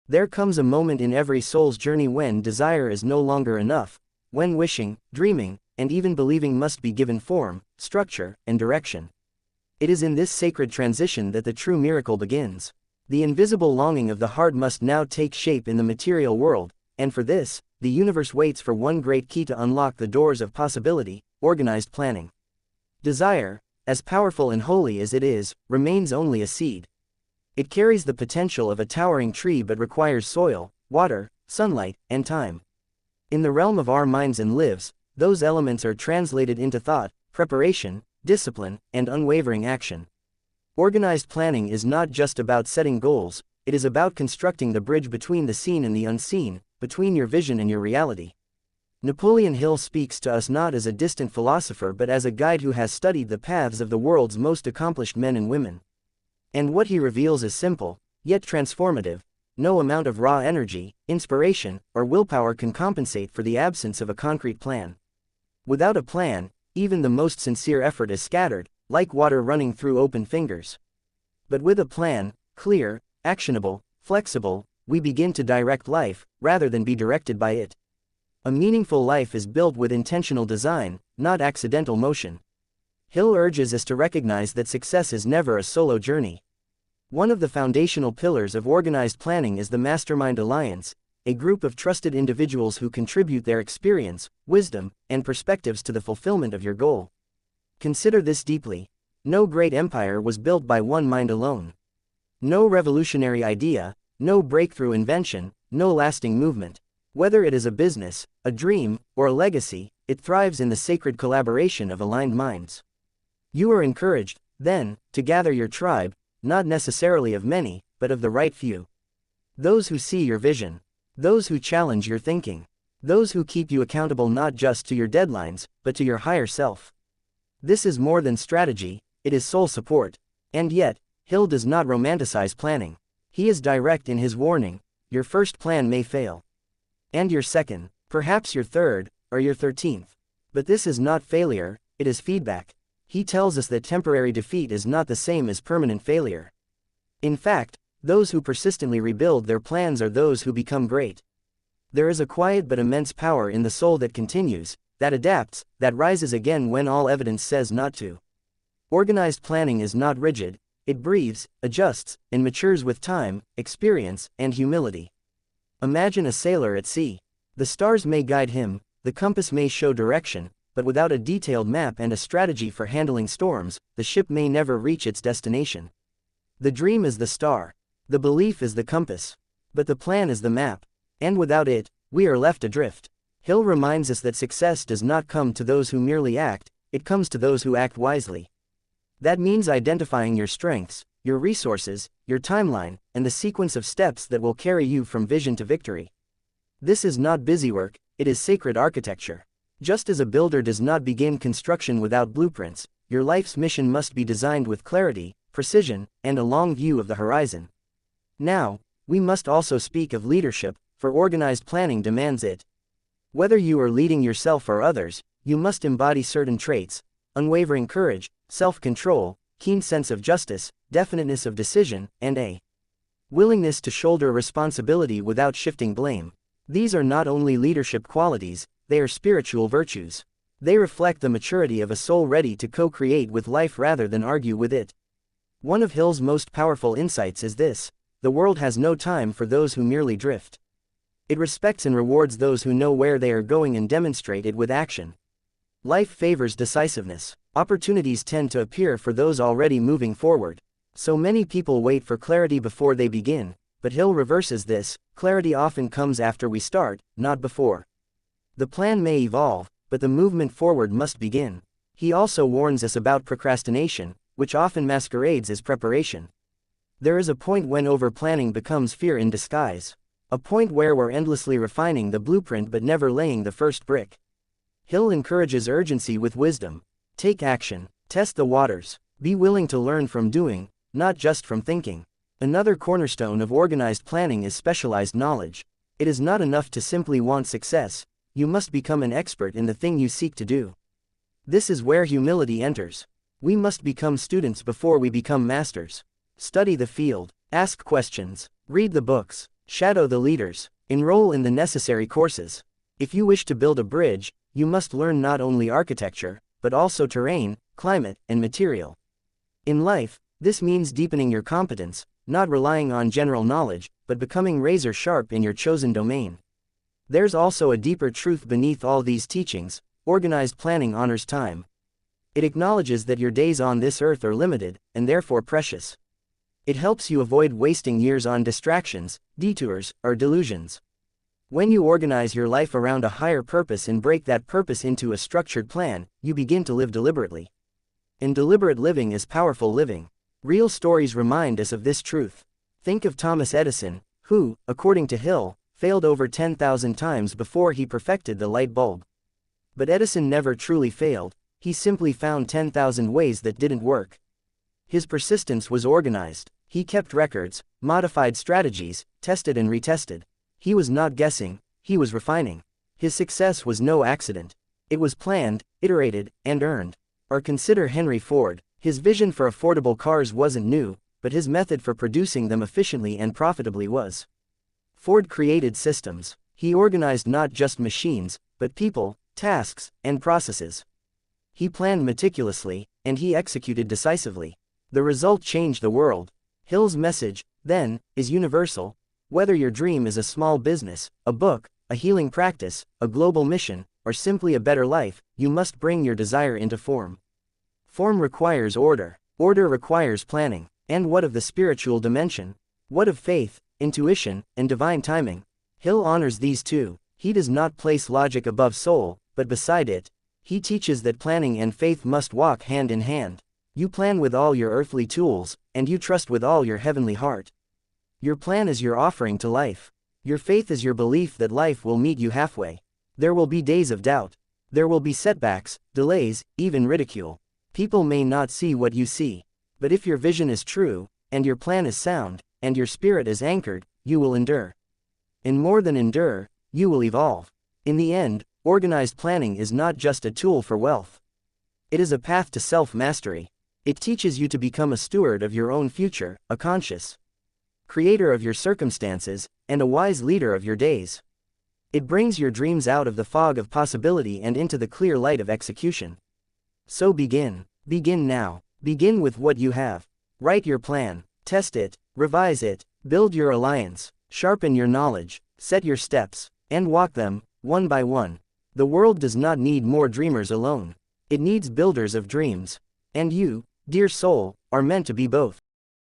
There comes a moment in every soul's journey when desire is no longer enough, when wishing, dreaming, and even believing must be given form, structure, and direction. It is in this sacred transition that the true miracle begins. The invisible longing of the heart must now take shape in the material world, and for this, the universe waits for one great key to unlock the doors of possibility: organized planning. Desire, as powerful and holy as it is, remains only a seed. It carries the potential of a towering tree but requires soil, water, sunlight, and time. In the realm of our minds and lives, those elements are translated into thought, preparation, discipline, and unwavering action. Organized planning is not just about setting goals, it is about constructing the bridge between the seen and the unseen, between your vision and your reality. Napoleon Hill speaks to us not as a distant philosopher but as a guide who has studied the paths of the world's most accomplished men and women. And what he reveals is simple, yet transformative. No amount of raw energy, inspiration, or willpower can compensate for the absence of a concrete plan. Without a plan, even the most sincere effort is scattered, like water running through open fingers. But with a plan, clear, actionable, flexible, we begin to direct life, rather than be directed by it. A meaningful life is built with intentional design, not accidental motion. Hill urges us to recognize that success is never a solo journey. One of the foundational pillars of organized planning is the Mastermind Alliance, a group of trusted individuals who contribute their experience, wisdom, and perspectives to the fulfillment of your goal. Consider this deeply. No great empire was built by one mind alone. No revolutionary idea, no breakthrough invention, no lasting movement. Whether it is a business, a dream, or a legacy, it thrives in the sacred collaboration of aligned minds. You are encouraged, then, to gather your tribe, not necessarily of many, but of the right few. Those who see your vision. Those who challenge your thinking. Those who keep you accountable not just to your deadlines, but to your higher self. This is more than strategy, it is soul support. And yet, Hill does not romanticize planning. He is direct in his warning: your first plan may fail. And your second, perhaps your third, or your 13th. But this is not failure, it is feedback. He tells us that temporary defeat is not the same as permanent failure. In fact, those who persistently rebuild their plans are those who become great. There is a quiet but immense power in the soul that continues, that adapts, that rises again when all evidence says not to. Organized planning is not rigid, it breathes, adjusts, and matures with time, experience, and humility. Imagine a sailor at sea. The stars may guide him, the compass may show direction, but without a detailed map and a strategy for handling storms, the ship may never reach its destination. The dream is the star. The belief is the compass. But the plan is the map. And without it, we are left adrift. Hill reminds us that success does not come to those who merely act, it comes to those who act wisely. That means identifying your strengths, your resources, your timeline, and the sequence of steps that will carry you from vision to victory. This is not busywork, it is sacred architecture. Just as a builder does not begin construction without blueprints, your life's mission must be designed with clarity, precision, and a long view of the horizon. Now, we must also speak of leadership, for organized planning demands it. Whether you are leading yourself or others, you must embody certain traits: unwavering courage, self-control, keen sense of justice, definiteness of decision, and a willingness to shoulder responsibility without shifting blame. These are not only leadership qualities, they are spiritual virtues. They reflect the maturity of a soul ready to co-create with life rather than argue with it. One of Hill's most powerful insights is this: the world has no time for those who merely drift. It respects and rewards those who know where they are going and demonstrate it with action. Life favors decisiveness. Opportunities tend to appear for those already moving forward. So many people wait for clarity before they begin, but Hill reverses this: clarity often comes after we start, not before. The plan may evolve, but the movement forward must begin. He also warns us about procrastination, which often masquerades as preparation. There is a point when over-planning becomes fear in disguise. A point where we're endlessly refining the blueprint but never laying the first brick. Hill encourages urgency with wisdom. Take action, test the waters, be willing to learn from doing, not just from thinking. Another cornerstone of organized planning is specialized knowledge. It is not enough to simply want success, you must become an expert in the thing you seek to do. This is where humility enters. We must become students before we become masters. Study the field, ask questions, read the books, Shadow the leaders. Enroll in the necessary courses. If you wish to build a bridge, you must learn not only architecture, but also terrain, climate, and material. In life, this means deepening your competence, not relying on general knowledge, but becoming razor sharp in your chosen domain. There's also a deeper truth beneath all these teachings. Organized planning honors time. It acknowledges that your days on this earth are limited, and therefore precious. It helps you avoid wasting years on distractions, detours, or delusions. When you organize your life around a higher purpose and break that purpose into a structured plan, you begin to live deliberately. And deliberate living is powerful living. Real stories remind us of this truth. Think of Thomas Edison, who, according to Hill, failed over 10,000 times before he perfected the light bulb. But Edison never truly failed, he simply found 10,000 ways that didn't work. His persistence was organized. He kept records, modified strategies, tested and retested. He was not guessing, he was refining. His success was no accident. It was planned, iterated, and earned. Or consider Henry Ford. His vision for affordable cars wasn't new, but his method for producing them efficiently and profitably was. Ford created systems. He organized not just machines, but people, tasks, and processes. He planned meticulously, and he executed decisively. The result changed the world. Hill's message, then, is universal. Whether your dream is a small business, a book, a healing practice, a global mission, or simply a better life, you must bring your desire into form. Form requires order. Order requires planning. And what of the spiritual dimension? What of faith, intuition, and divine timing? Hill honors these too. He does not place logic above soul, but beside it. He teaches that planning and faith must walk hand in hand. You plan with all your earthly tools, and you trust with all your heavenly heart. Your plan is your offering to life. Your faith is your belief that life will meet you halfway. There will be days of doubt. There will be setbacks, delays, even ridicule. People may not see what you see. But if your vision is true, and your plan is sound, and your spirit is anchored, you will endure. And more than endure, you will evolve. In the end, organized planning is not just a tool for wealth. It is a path to self-mastery. It teaches you to become a steward of your own future, a conscious creator of your circumstances, and a wise leader of your days. It brings your dreams out of the fog of possibility and into the clear light of execution. So begin. Begin now. Begin with what you have. Write your plan. Test it. Revise it. Build your alliance. Sharpen your knowledge. Set your steps. And walk them, one by one. The world does not need more dreamers alone. It needs builders of dreams. And you, dear soul, are meant to be both.